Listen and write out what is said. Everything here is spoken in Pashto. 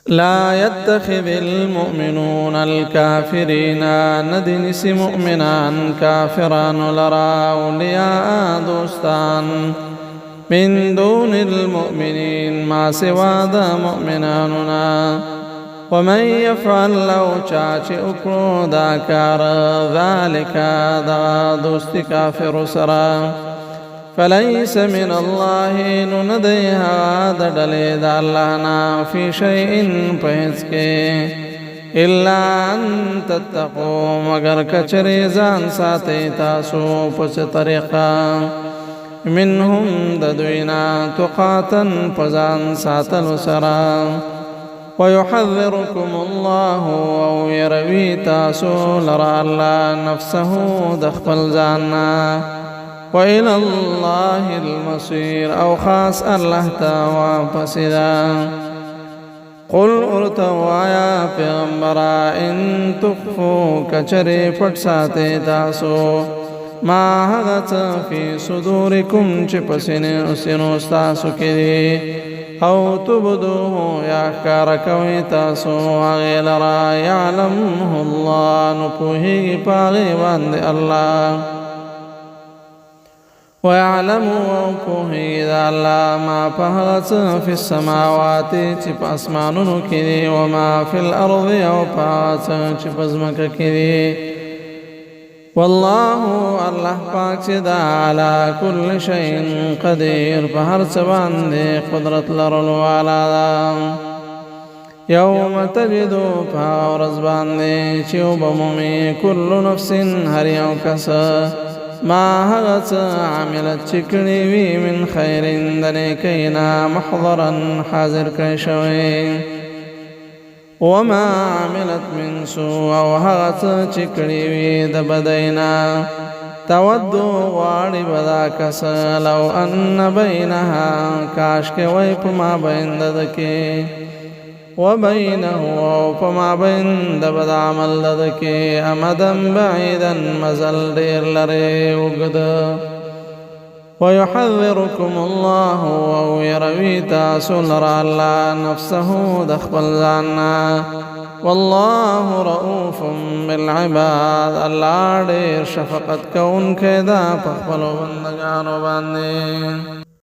لا يتخذ المؤمنون الكافرين ندنس مؤمنا كافرا لرا أولياء دوستان من دون المؤمنين ما سوى ذا مؤمناننا ومن يفعل لو چاچ اکرو دا کار ذلك دا دوست کافر سرا فليس من الله نديها دل دا اللہنا في شيء پہنچ إلا أن تتقوا مگر کچری زان ساتی تاسو پس طریقا منهم ددوینا تقاتا پزان ساتل سرا ويحذركم الله أو يروي تاسو لرى الله نفسه دخل زانا وإلى الله المصير أو خاص الله تاوى فسدا قل ارتوا يا پیغمبرا إن تخفوا كچري پټساته تاسو ما هغت في صدوركم چپسن سنو تاسو کې او تبدوه یا کارکوي تاسو هغه لرا يعلمه الله نپوهي پاغي باندې الله ويعلم وپوهي ذا الله ما پهغت في السماوات چې پاسمانونو کې وما في الارض او پات چې پزمکه کې والله الله پاک دا على كل شيء قدير فهر سبان دي قدرت لرلو والا يوم تجد فاورز باندي چوب مومي كل نفس هر يو کس ما هغت عملت چکڑی وی من خير دنی کینا محضرا حاضر کشوی وما عملت من سوء او هغت چکڑی وی دبدینا تودو غاڑی بدا کس لو ان بینها کاش کے وی پما بین ددکی وبینه او پما بین دبد عمل ددکی امدن بعیدا مزل دیر لرے وگد ويحذركم الله أو يروي تاسو لرى الله نفسه دخل زانا والله رؤوف بالعباد الله دير شفقت كون كذا فقبلوا بندگانو باندې